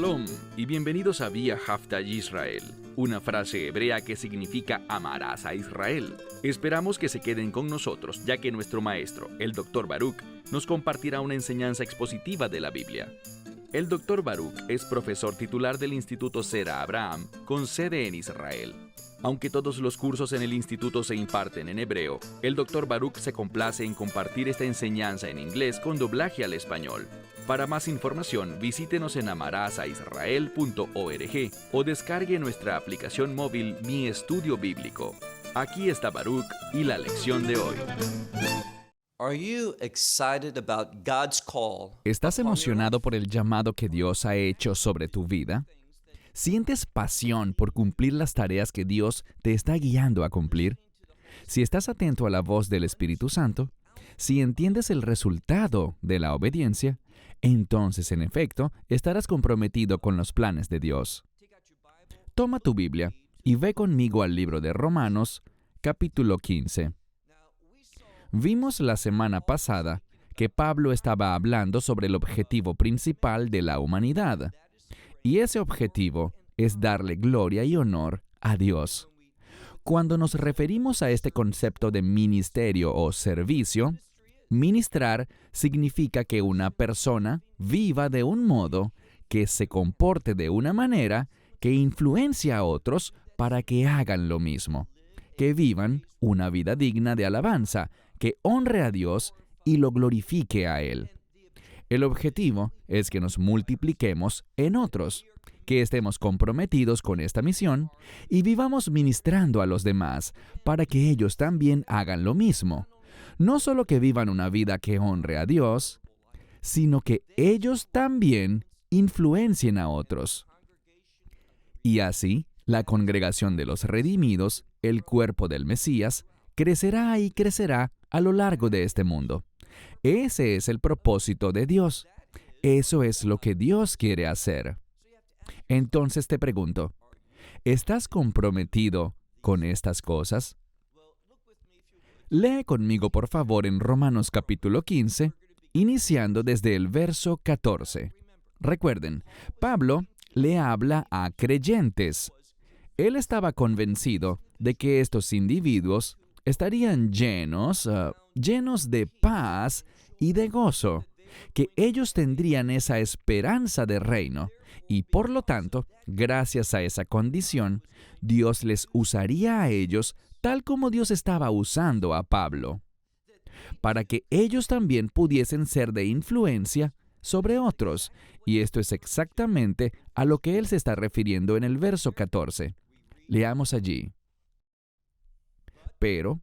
Shalom y bienvenidos a Vía Haftaj Israel, una frase hebrea que significa amarás a Israel. Esperamos que se queden con nosotros, ya que nuestro maestro, el Dr. Baruch, nos compartirá una enseñanza expositiva de la Biblia. El Dr. Baruch es profesor titular del Instituto Zera Abraham, con sede en Israel. Aunque todos los cursos en el instituto se imparten en hebreo, el Dr. Baruch se complace en compartir esta enseñanza en inglés con doblaje al español. Para más información, visítenos en amarasaisrael.org o descargue nuestra aplicación móvil Mi Estudio Bíblico. Aquí está Baruch y la lección de hoy. ¿Estás emocionado por el llamado que Dios ha hecho sobre tu vida? ¿Sientes pasión por cumplir las tareas que Dios te está guiando a cumplir? Si estás atento a la voz del Espíritu Santo, si entiendes el resultado de la obediencia, entonces, en efecto, estarás comprometido con los planes de Dios. Toma tu Biblia y ve conmigo al libro de Romanos, capítulo 15. Vimos la semana pasada que Pablo estaba hablando sobre el objetivo principal de la humanidad, y ese objetivo es darle gloria y honor a Dios. Cuando nos referimos a este concepto de ministerio o servicio, ministrar significa que una persona viva de un modo, que se comporte de una manera que influencia a otros para que hagan lo mismo, que vivan una vida digna de alabanza, que honre a Dios y lo glorifique a Él. El objetivo es que nos multipliquemos en otros, que estemos comprometidos con esta misión y vivamos ministrando a los demás para que ellos también hagan lo mismo. No solo que vivan una vida que honre a Dios, sino que ellos también influencien a otros. Y así, la congregación de los redimidos, el cuerpo del Mesías, crecerá y crecerá a lo largo de este mundo. Ese es el propósito de Dios. Eso es lo que Dios quiere hacer. Entonces te pregunto, ¿estás comprometido con estas cosas? Lee conmigo, por favor, en Romanos capítulo 15, iniciando desde el verso 14. Recuerden, Pablo le habla a creyentes. Él estaba convencido de que estos individuos estarían llenos de paz y de gozo, que ellos tendrían esa esperanza de reino, y por lo tanto, gracias a esa condición, Dios les usaría a ellos tal como Dios estaba usando a Pablo, para que ellos también pudiesen ser de influencia sobre otros. Y esto es exactamente a lo que él se está refiriendo en el verso 14. Leamos allí. Pero,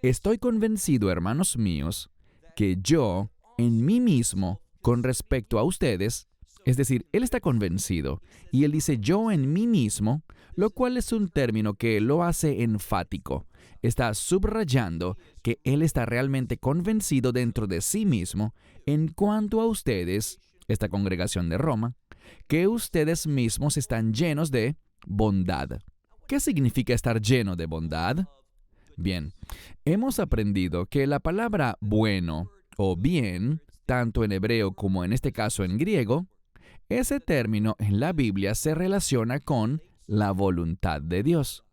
estoy convencido, hermanos míos, que yo, en mí mismo, con respecto a ustedes, es decir, él está convencido, y él dice yo en mí mismo, lo cual es un término que lo hace enfático. Está subrayando que él está realmente convencido dentro de sí mismo en cuanto a ustedes, esta congregación de Roma, que ustedes mismos están llenos de bondad. ¿Qué significa estar lleno de bondad? Bien, hemos aprendido que la palabra bueno o bien, tanto en hebreo como en este caso en griego, ese término en la Biblia se relaciona con la voluntad de Dios.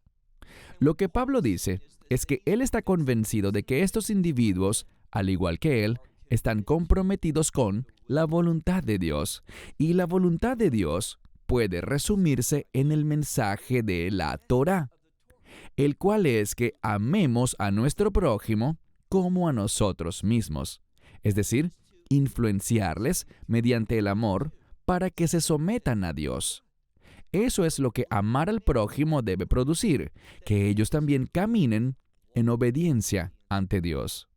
Lo que Pablo dice es que él está convencido de que estos individuos, al igual que él, están comprometidos con la voluntad de Dios. Y la voluntad de Dios puede resumirse en el mensaje de la Torá, el cual es que amemos a nuestro prójimo como a nosotros mismos. Es decir, influenciarles mediante el amor para que se sometan a Dios. Eso es lo que amar al prójimo debe producir, que ellos también caminen en obediencia ante Dios.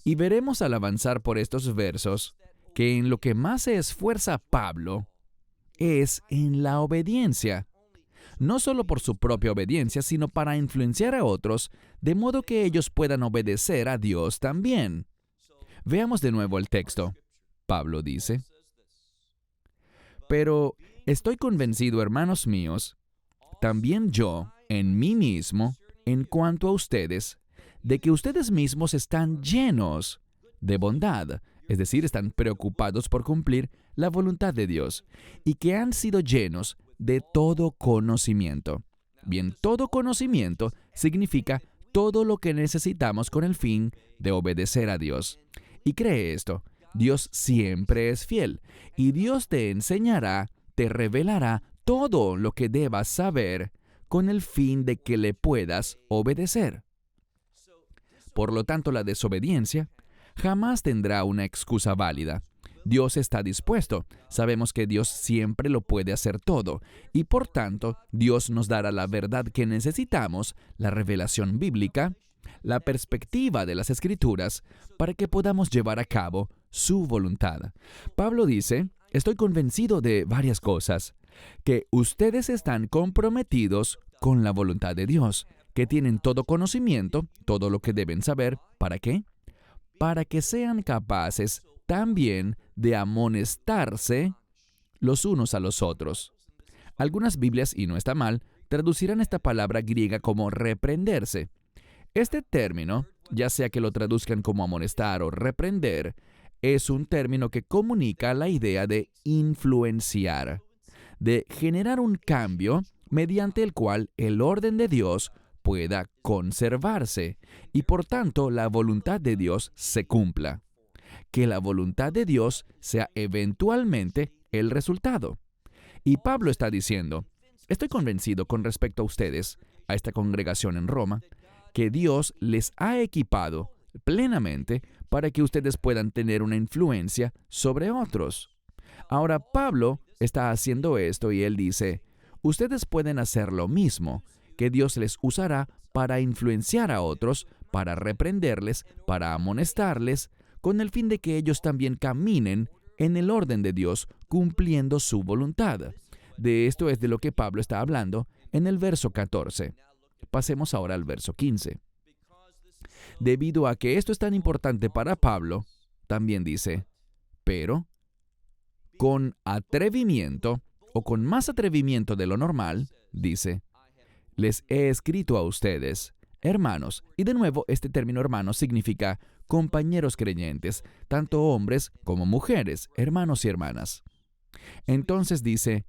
Y veremos al avanzar por estos versos que en lo que más se esfuerza Pablo es en la obediencia, no solo por su propia obediencia, sino para influenciar a otros, de modo que ellos puedan obedecer a Dios también. Veamos de nuevo el texto. Pablo dice, pero estoy convencido, hermanos míos, también yo, en mí mismo, en cuanto a ustedes, de que ustedes mismos están llenos de bondad, es decir, están preocupados por cumplir la voluntad de Dios y que han sido llenos de todo conocimiento. Bien, todo conocimiento significa todo lo que necesitamos con el fin de obedecer a Dios. Y cree esto, Dios siempre es fiel y Dios te enseñará, te revelará todo lo que debas saber con el fin de que le puedas obedecer. Por lo tanto, la desobediencia jamás tendrá una excusa válida. Dios está dispuesto. Sabemos que Dios siempre lo puede hacer todo. Y por tanto, Dios nos dará la verdad que necesitamos, la revelación bíblica, la perspectiva de las Escrituras, para que podamos llevar a cabo su voluntad. Pablo dice, estoy convencido de varias cosas, que ustedes están comprometidos con la voluntad de Dios, que tienen todo conocimiento, todo lo que deben saber. ¿Para qué? Para que sean capaces también de amonestarse los unos a los otros. Algunas Biblias, y no está mal, traducirán esta palabra griega como reprenderse. Este término, ya sea que lo traduzcan como amonestar o reprender, es un término que comunica la idea de influenciar, de generar un cambio mediante el cual el orden de Dios pueda conservarse y por tanto la voluntad de Dios se cumpla. Que la voluntad de Dios sea eventualmente el resultado. Y Pablo está diciendo, estoy convencido con respecto a ustedes, a esta congregación en Roma, que Dios les ha equipado plenamente para que ustedes puedan tener una influencia sobre otros. Ahora Pablo está haciendo esto y él dice, ustedes pueden hacer lo mismo, que Dios les usará para influenciar a otros, para reprenderles, para amonestarles, con el fin de que ellos también caminen en el orden de Dios, cumpliendo su voluntad. De esto es de lo que Pablo está hablando en el verso 14. Pasemos ahora al verso 15. Debido a que esto es tan importante para Pablo, también dice, pero con atrevimiento, o con más atrevimiento de lo normal, dice, les he escrito a ustedes, hermanos, y de nuevo este término hermanos significa compañeros creyentes, tanto hombres como mujeres, hermanos y hermanas. Entonces dice,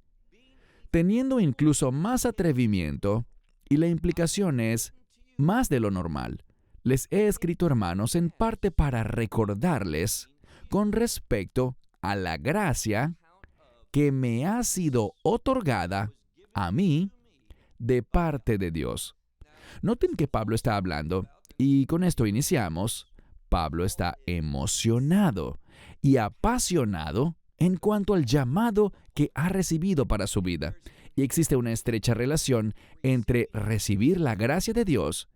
teniendo incluso más atrevimiento, y la implicación es más de lo normal, les he escrito hermanos en parte para recordarles con respecto a la gracia que me ha sido otorgada a mí de parte de Dios. Noten que Pablo está hablando, y con esto iniciamos. Pablo está emocionado y apasionado en cuanto al llamado que ha recibido para su vida. Y existe una estrecha relación entre recibir la gracia de Dios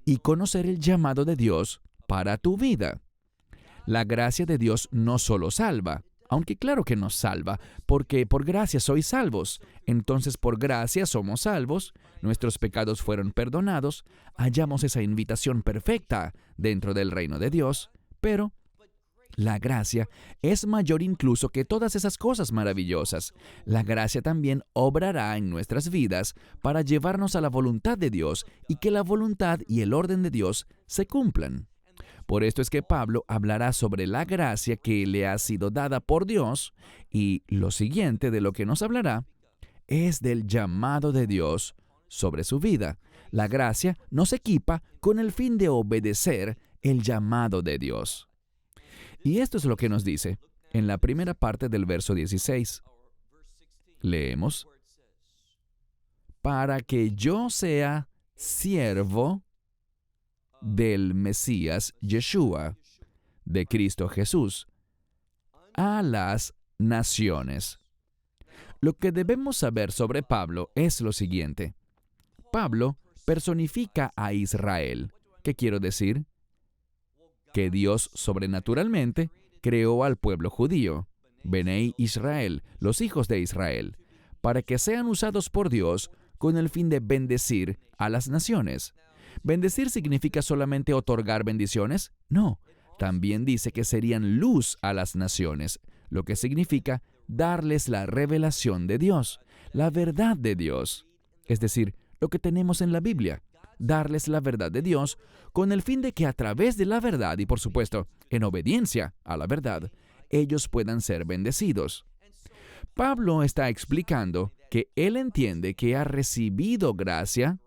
y conocer el llamado de Dios para tu vida. La gracia de Dios no solo salva, aunque claro que nos salva, porque por gracia sois salvos. Entonces por gracia somos salvos, nuestros pecados fueron perdonados, hallamos esa invitación perfecta dentro del reino de Dios, pero la gracia es mayor incluso que todas esas cosas maravillosas. La gracia también obrará en nuestras vidas para llevarnos a la voluntad de Dios y que la voluntad y el orden de Dios se cumplan. Por esto es que Pablo hablará sobre la gracia que le ha sido dada por Dios, y lo siguiente de lo que nos hablará es del llamado de Dios sobre su vida. La gracia nos equipa con el fin de obedecer el llamado de Dios. Y esto es lo que nos dice en la primera parte del verso 16. Leemos, para que yo sea siervo del Mesías Yeshua, de Cristo Jesús, a las naciones. Lo que debemos saber sobre Pablo es lo siguiente. Pablo personifica a Israel. ¿Qué quiero decir? Que Dios sobrenaturalmente creó al pueblo judío, Benei Israel, los hijos de Israel, para que sean usados por Dios con el fin de bendecir a las naciones. ¿Bendecir significa solamente otorgar bendiciones? No, también dice que serían luz a las naciones, lo que significa darles la revelación de Dios, la verdad de Dios, es decir, lo que tenemos en la Biblia, darles la verdad de Dios con el fin de que a través de la verdad y por supuesto en obediencia a la verdad, ellos puedan ser bendecidos. Pablo está explicando que él entiende que ha recibido gracia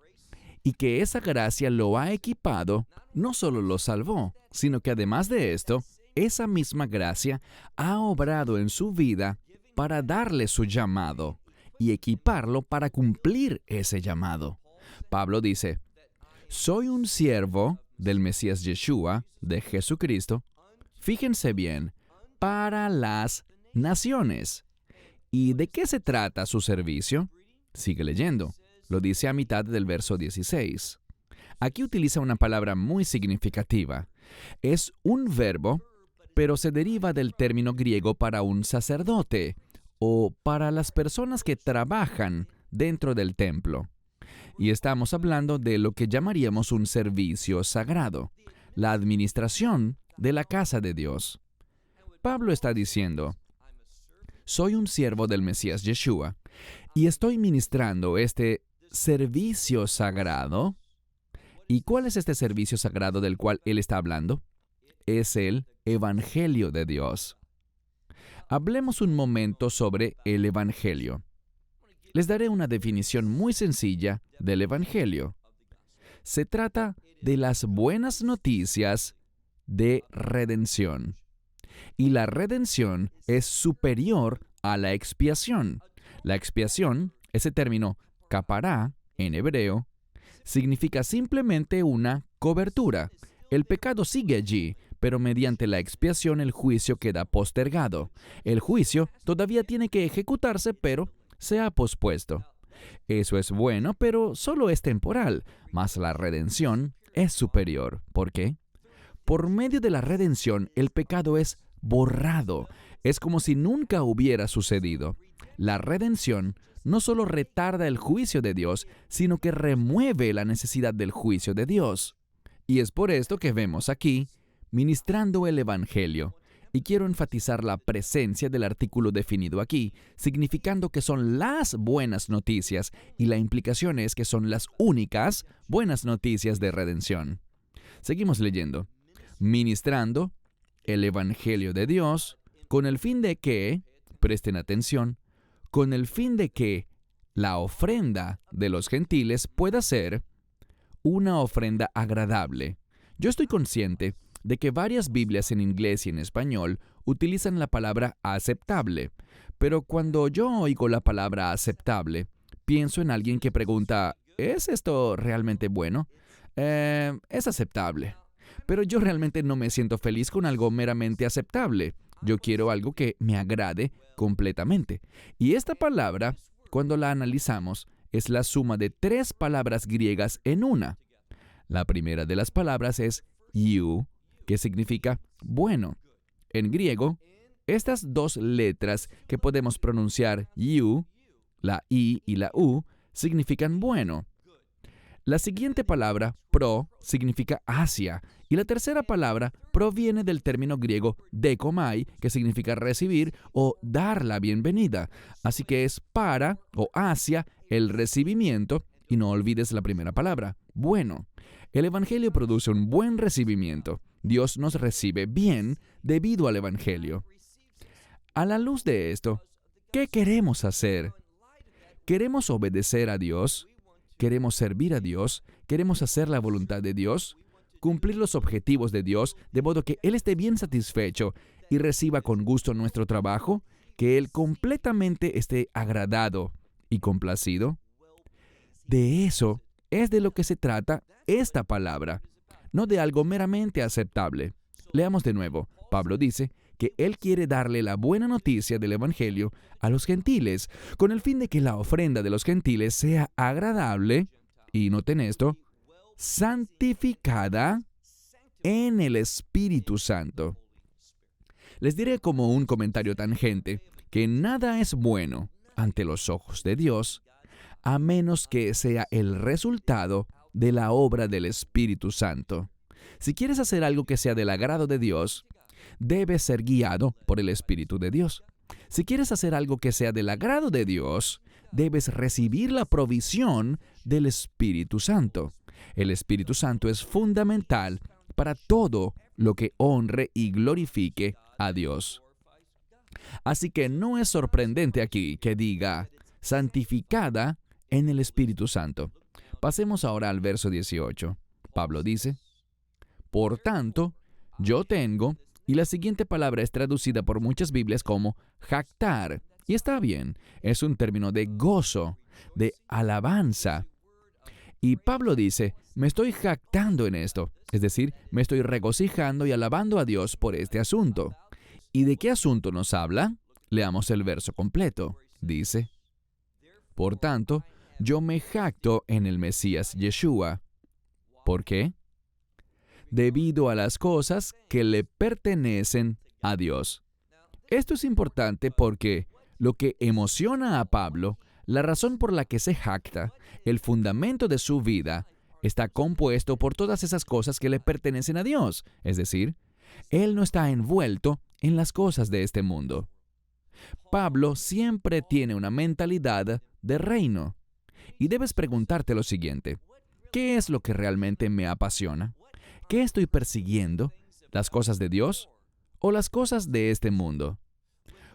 y que esa gracia lo ha equipado, no solo lo salvó, sino que además de esto, esa misma gracia ha obrado en su vida para darle su llamado y equiparlo para cumplir ese llamado. Pablo dice, soy un siervo del Mesías Yeshua, de Jesucristo, fíjense bien, para las naciones. ¿Y de qué se trata su servicio? Sigue leyendo. Lo dice a mitad del verso 16. Aquí utiliza una palabra muy significativa. Es un verbo, pero se deriva del término griego para un sacerdote o para las personas que trabajan dentro del templo. Y estamos hablando de lo que llamaríamos un servicio sagrado, la administración de la casa de Dios. Pablo está diciendo, soy un siervo del Mesías Yeshua y estoy ministrando este servicio sagrado. ¿Y cuál es este servicio sagrado del cual él está hablando? Es el Evangelio de Dios. Hablemos un momento sobre el Evangelio. Les daré una definición muy sencilla del Evangelio. Se trata de las buenas noticias de redención. Y la redención es superior a la expiación. La expiación, ese término capará en hebreo, significa simplemente una cobertura. El pecado sigue allí, pero mediante la expiación el juicio queda postergado. El juicio todavía tiene que ejecutarse, pero se ha pospuesto. Eso es bueno, pero solo es temporal, mas la redención es superior. ¿Por qué? Por medio de la redención, el pecado es borrado. Es como si nunca hubiera sucedido. La redención no solo retarda el juicio de Dios, sino que remueve la necesidad del juicio de Dios. Y es por esto que vemos aquí, ministrando el Evangelio. Y quiero enfatizar la presencia del artículo definido aquí, significando que son las buenas noticias, y la implicación es que son las únicas buenas noticias de redención. Seguimos leyendo. Ministrando el Evangelio de Dios, con el fin de que, presten atención, con el fin de que la ofrenda de los gentiles pueda ser una ofrenda agradable. Yo estoy consciente de que varias Biblias en inglés y en español utilizan la palabra aceptable, pero cuando yo oigo la palabra aceptable, pienso en alguien que pregunta, ¿es esto realmente bueno? Es aceptable. Pero yo realmente no me siento feliz con algo meramente aceptable. Yo quiero algo que me agrade completamente. Y esta palabra, cuando la analizamos, es la suma de 3 palabras griegas en una. La primera de las palabras es you, que significa bueno. En griego, estas 2 letras que podemos pronunciar you, la i y la u, significan bueno. La siguiente palabra, pro, significa hacia, y la tercera palabra proviene del término griego dekomai, que significa recibir o dar la bienvenida. Así que es para o hacia el recibimiento, y no olvides la primera palabra, bueno. El Evangelio produce un buen recibimiento. Dios nos recibe bien debido al Evangelio. A la luz de esto, ¿qué queremos hacer? ¿Queremos obedecer a Dios? ¿Queremos servir a Dios? ¿Queremos hacer la voluntad de Dios? ¿Cumplir los objetivos de Dios de modo que Él esté bien satisfecho y reciba con gusto nuestro trabajo? ¿Que Él completamente esté agradado y complacido? De eso es de lo que se trata esta palabra, no de algo meramente aceptable. Leamos de nuevo. Pablo dice que él quiere darle la buena noticia del Evangelio a los gentiles, con el fin de que la ofrenda de los gentiles sea agradable, y noten esto, santificada en el Espíritu Santo. Les diré como un comentario tangente que nada es bueno ante los ojos de Dios a menos que sea el resultado de la obra del Espíritu Santo. Si quieres hacer algo que sea del agrado de Dios, debes ser guiado por el Espíritu de Dios. Si quieres hacer algo que sea del agrado de Dios, debes recibir la provisión del Espíritu Santo. El Espíritu Santo es fundamental para todo lo que honre y glorifique a Dios. Así que no es sorprendente aquí que diga santificada en el Espíritu Santo. Pasemos ahora al verso 18. Pablo dice, por tanto, yo tengo, y la siguiente palabra es traducida por muchas Biblias como jactar. Y está bien, es un término de gozo, de alabanza. Y Pablo dice, me estoy jactando en esto, es decir, me estoy regocijando y alabando a Dios por este asunto. ¿Y de qué asunto nos habla? Leamos el verso completo. Dice, por tanto, yo me jacto en el Mesías Yeshua. ¿Por qué? Debido a las cosas que le pertenecen a Dios. Esto es importante porque lo que emociona a Pablo, la razón por la que se jacta, el fundamento de su vida, está compuesto por todas esas cosas que le pertenecen a Dios. Es decir, él no está envuelto en las cosas de este mundo. Pablo siempre tiene una mentalidad de reino. Y debes preguntarte lo siguiente: ¿qué es lo que realmente me apasiona? ¿Qué estoy persiguiendo? ¿Las cosas de Dios o las cosas de este mundo?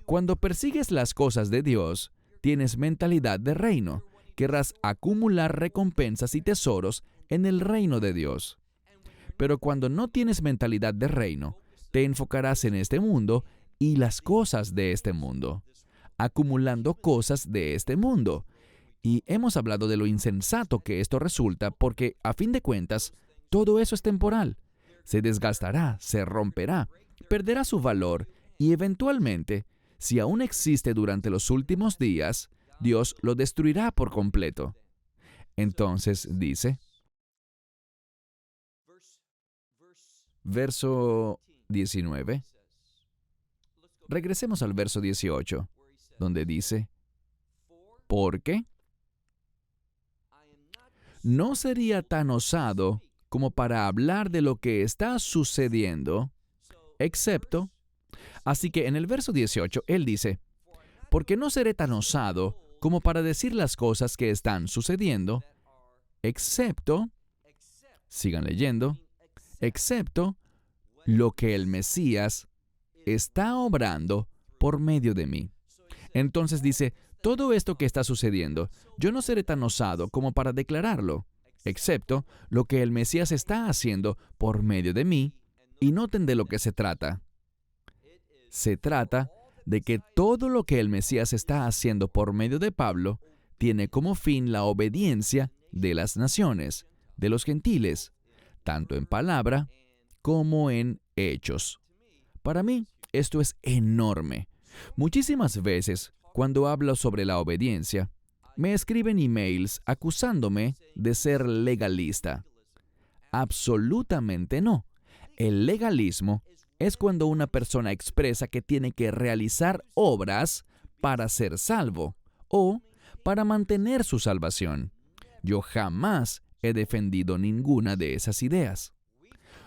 Cuando persigues las cosas de Dios, tienes mentalidad de reino. Querrás acumular recompensas y tesoros en el reino de Dios. Pero cuando no tienes mentalidad de reino, te enfocarás en este mundo y las cosas de este mundo, acumulando cosas de este mundo. Y hemos hablado de lo insensato que esto resulta porque, a fin de cuentas, todo eso es temporal. Se desgastará, se romperá, perderá su valor y eventualmente, si aún existe durante los últimos días, Dios lo destruirá por completo. Entonces dice, verso 19. Regresemos al verso 18, donde dice, porque no sería tan osado como para hablar de lo que está sucediendo, excepto. Así que en el verso 18, él dice, porque no seré tan osado como para decir las cosas que están sucediendo, excepto, sigan leyendo, excepto lo que el Mesías está obrando por medio de mí. Entonces dice, todo esto que está sucediendo, yo no seré tan osado como para declararlo, excepto lo que el Mesías está haciendo por medio de mí, y noten de lo que se trata. Se trata de que todo lo que el Mesías está haciendo por medio de Pablo tiene como fin la obediencia de las naciones, de los gentiles, tanto en palabra como en hechos. Para mí, esto es enorme. Muchísimas veces, cuando hablo sobre la obediencia, me escriben emails acusándome de ser legalista. Absolutamente no. El legalismo es cuando una persona expresa que tiene que realizar obras para ser salvo o para mantener su salvación. Yo jamás he defendido ninguna de esas ideas.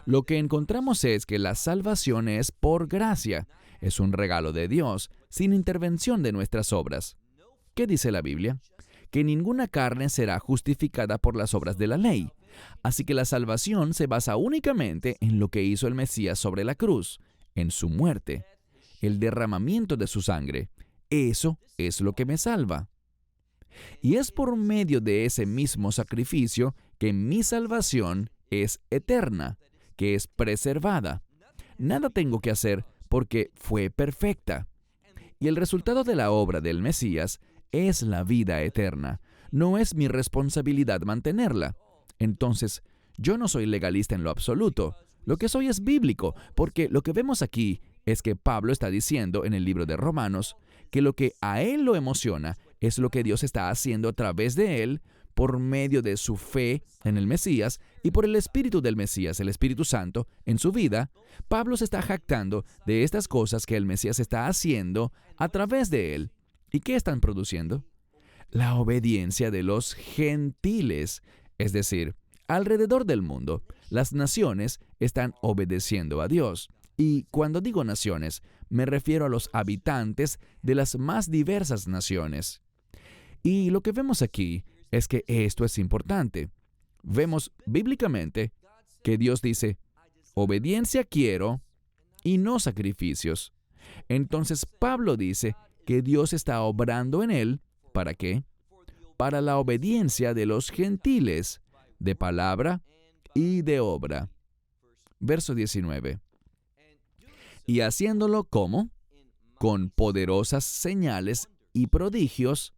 Lo que encontramos es que la salvación es por gracia, es un regalo de Dios, sin intervención de nuestras obras. ¿Qué dice la Biblia? Que ninguna carne será justificada por las obras de la ley. Así que la salvación se basa únicamente en lo que hizo el Mesías sobre la cruz, en su muerte, el derramamiento de su sangre. Eso es lo que me salva. Y es por medio de ese mismo sacrificio que mi salvación es eterna, que es preservada. Nada tengo que hacer porque fue perfecta. Y el resultado de la obra del Mesías es la vida eterna. No es mi responsabilidad mantenerla. Entonces, yo no soy legalista en lo absoluto. Lo que soy es bíblico, porque lo que vemos aquí es que Pablo está diciendo en el libro de Romanos que lo que a él lo emociona es lo que Dios está haciendo a través de él por medio de su fe en el Mesías y por el Espíritu del Mesías, el Espíritu Santo, en su vida. Pablo se está jactando de estas cosas que el Mesías está haciendo a través de él. ¿Y qué están produciendo? La obediencia de los gentiles, es decir, alrededor del mundo, las naciones están obedeciendo a Dios. Y cuando digo naciones, me refiero a los habitantes de las más diversas naciones. Y lo que vemos aquí es que esto es importante. Vemos bíblicamente que Dios dice, obediencia quiero y no sacrificios. Entonces Pablo dice que Dios está obrando en él, ¿para qué? Para la obediencia de los gentiles, de palabra y de obra. Verso 19. Y haciéndolo ¿cómo? Con poderosas señales y prodigios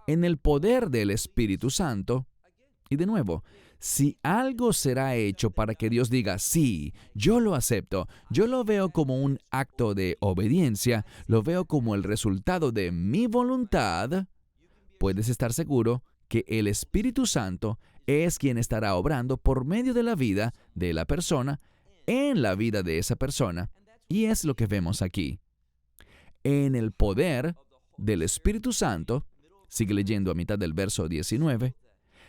en el poder del Espíritu Santo. Y de nuevo, si algo será hecho para que Dios diga, sí, yo lo acepto, yo lo veo como un acto de obediencia, lo veo como el resultado de mi voluntad, puedes estar seguro que el Espíritu Santo es quien estará obrando por medio de la vida de la persona, en la vida de esa persona. Y es lo que vemos aquí. En el poder del Espíritu Santo, sigue leyendo a mitad del verso 19,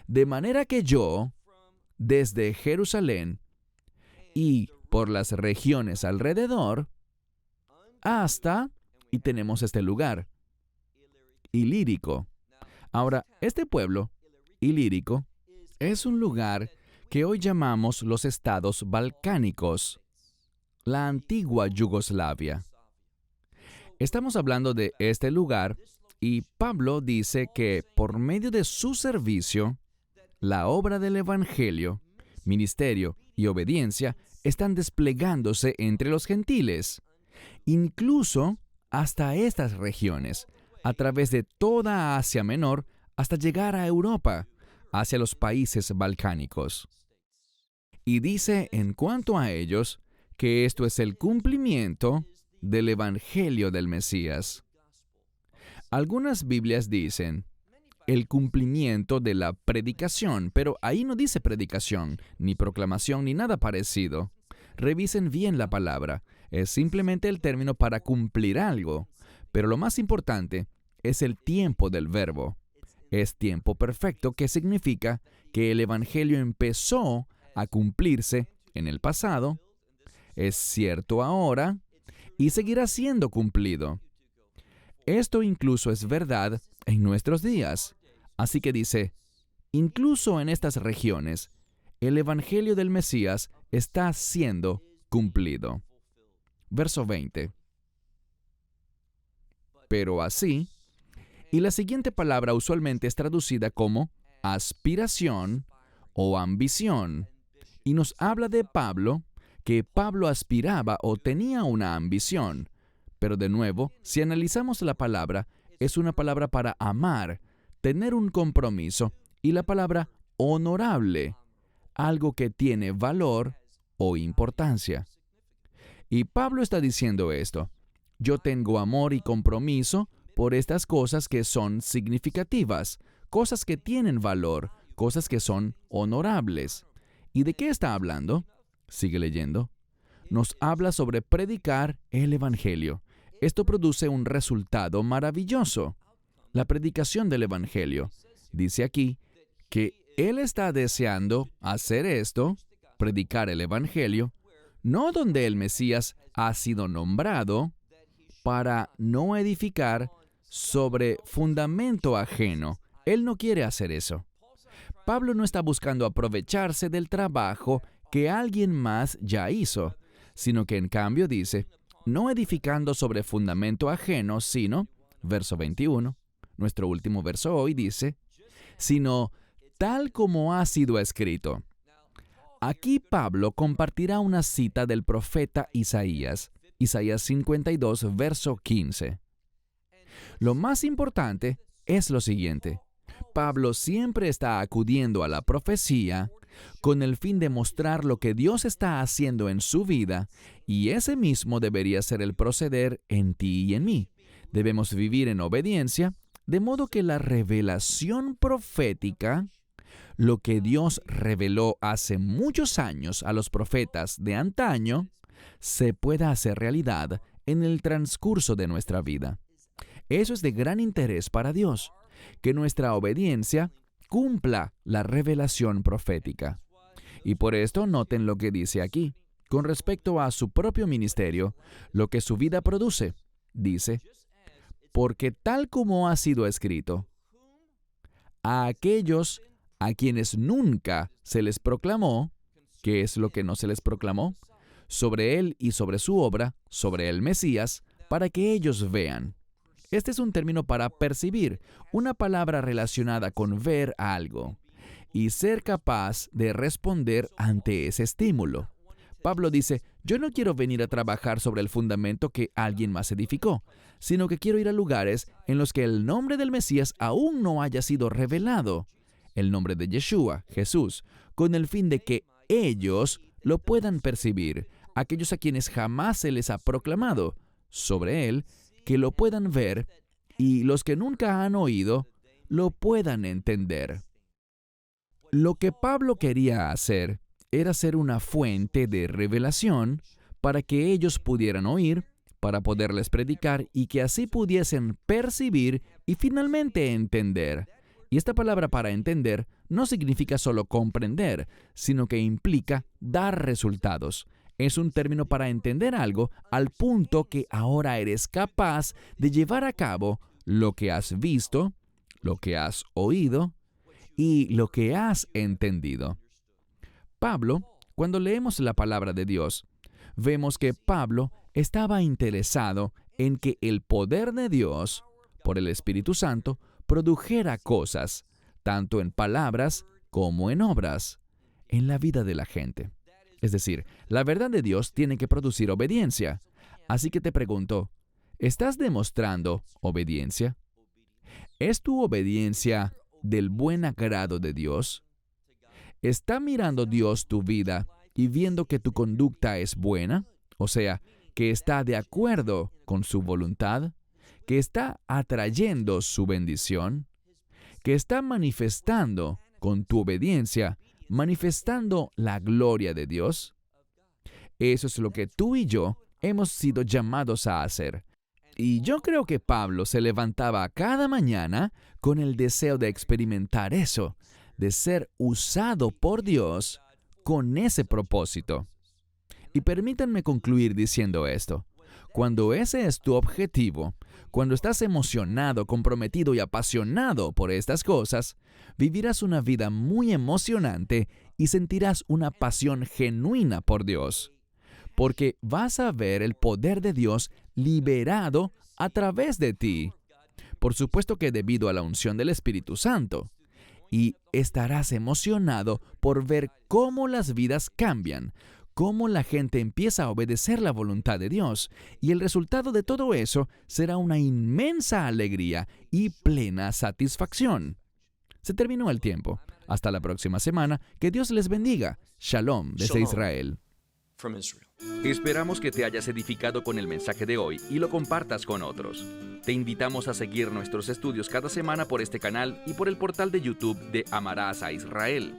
de manera que yo, desde Jerusalén y por las regiones alrededor, hasta, y tenemos este lugar, Ilírico. Ahora, este pueblo, Ilírico, es un lugar que hoy llamamos los estados balcánicos, la antigua Yugoslavia. Estamos hablando de este lugar y Pablo dice que por medio de su servicio, la obra del Evangelio, ministerio y obediencia están desplegándose entre los gentiles, incluso hasta estas regiones, a través de toda Asia Menor hasta llegar a Europa, hacia los países balcánicos. Y dice en cuanto a ellos que esto es el cumplimiento del Evangelio del Mesías. Algunas Biblias dicen el cumplimiento de la predicación, pero ahí no dice predicación, ni proclamación, ni nada parecido. Revisen bien la palabra. Es simplemente el término para cumplir algo. Pero lo más importante es el tiempo del verbo. Es tiempo perfecto, que significa que el Evangelio empezó a cumplirse en el pasado, es cierto ahora y seguirá siendo cumplido. Esto incluso es verdad en nuestros días. Así que dice, incluso en estas regiones, el Evangelio del Mesías está siendo cumplido. Verso 20. Pero así, y la siguiente palabra usualmente es traducida como aspiración o ambición, y nos habla de Pablo, que Pablo aspiraba o tenía una ambición. Pero de nuevo, si analizamos la palabra, es una palabra para amar, tener un compromiso, y la palabra honorable, algo que tiene valor o importancia. Y Pablo está diciendo esto: yo tengo amor y compromiso por estas cosas que son significativas, cosas que tienen valor, cosas que son honorables. ¿Y de qué está hablando? Sigue leyendo. Nos habla sobre predicar el Evangelio. Esto produce un resultado maravilloso. La predicación del Evangelio. Dice aquí que él está deseando hacer esto, predicar el Evangelio, no donde el Mesías ha sido nombrado, para no edificar sobre fundamento ajeno. Él no quiere hacer eso. Pablo no está buscando aprovecharse del trabajo que alguien más ya hizo, sino que en cambio dice, no edificando sobre fundamento ajeno, sino, verso 21, nuestro último verso hoy dice, sino tal como ha sido escrito. Aquí Pablo compartirá una cita del profeta Isaías, Isaías 52, verso 15. Lo más importante es lo siguiente. Pablo siempre está acudiendo a la profecía con el fin de mostrar lo que Dios está haciendo en su vida, y ese mismo debería ser el proceder en ti y en mí. Debemos vivir en obediencia, de modo que la revelación profética, lo que Dios reveló hace muchos años a los profetas de antaño, se pueda hacer realidad en el transcurso de nuestra vida. Eso es de gran interés para Dios, que nuestra obediencia cumpla la revelación profética. Y por esto noten lo que dice aquí, con respecto a su propio ministerio, lo que su vida produce. Dice, porque tal como ha sido escrito, a aquellos a quienes nunca se les proclamó, ¿qué es lo que no se les proclamó? sobre él y sobre su obra, sobre el Mesías, para que ellos vean. Este es un término para percibir, una palabra relacionada con ver algo y ser capaz de responder ante ese estímulo. Pablo dice, yo no quiero venir a trabajar sobre el fundamento que alguien más edificó, sino que quiero ir a lugares en los que el nombre del Mesías aún no haya sido revelado, el nombre de Yeshua, Jesús, con el fin de que ellos lo puedan percibir, aquellos a quienes jamás se les ha proclamado sobre él, que lo puedan ver, y los que nunca han oído, lo puedan entender. Lo que Pablo quería hacer era ser una fuente de revelación para que ellos pudieran oír, para poderles predicar y que así pudiesen percibir y finalmente entender. Y esta palabra para entender no significa solo comprender, sino que implica dar resultados. Es un término para entender algo al punto que ahora eres capaz de llevar a cabo lo que has visto, lo que has oído y lo que has entendido. Pablo, cuando leemos la palabra de Dios, vemos que Pablo estaba interesado en que el poder de Dios, por el Espíritu Santo, produjera cosas, tanto en palabras como en obras, en la vida de la gente. Es decir, la verdad de Dios tiene que producir obediencia. Así que te pregunto, ¿estás demostrando obediencia? ¿Es tu obediencia del buen agrado de Dios? ¿Está mirando Dios tu vida y viendo que tu conducta es buena? O sea, que está de acuerdo con su voluntad, que está atrayendo su bendición, que está manifestando con tu obediencia, manifestando la gloria de Dios. Eso es lo que tú y yo hemos sido llamados a hacer. Y yo creo que Pablo se levantaba cada mañana con el deseo de experimentar eso, de ser usado por Dios con ese propósito. Y permítanme concluir diciendo esto. Cuando ese es tu objetivo, cuando estás emocionado, comprometido y apasionado por estas cosas, vivirás una vida muy emocionante y sentirás una pasión genuina por Dios. Porque vas a ver el poder de Dios liberado a través de ti. Por supuesto que debido a la unción del Espíritu Santo. Y estarás emocionado por ver cómo las vidas cambian, cómo la gente empieza a obedecer la voluntad de Dios. Y el resultado de todo eso será una inmensa alegría y plena satisfacción. Se terminó el tiempo. Hasta la próxima semana. Que Dios les bendiga. Shalom desde Israel. Esperamos que te hayas edificado con el mensaje de hoy y lo compartas con otros. Te invitamos a seguir nuestros estudios cada semana por este canal y por el portal de YouTube de Amarás a Israel.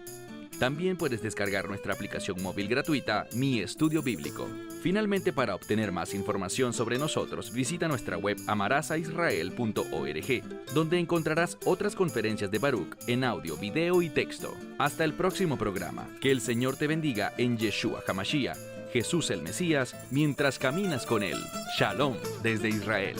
También puedes descargar nuestra aplicación móvil gratuita, Mi Estudio Bíblico. Finalmente, para obtener más información sobre nosotros, visita nuestra web amarasaisrael.org, donde encontrarás otras conferencias de Baruch en audio, video y texto. Hasta el próximo programa. Que el Señor te bendiga en Yeshua HaMashiach, Jesús el Mesías, mientras caminas con Él. Shalom desde Israel.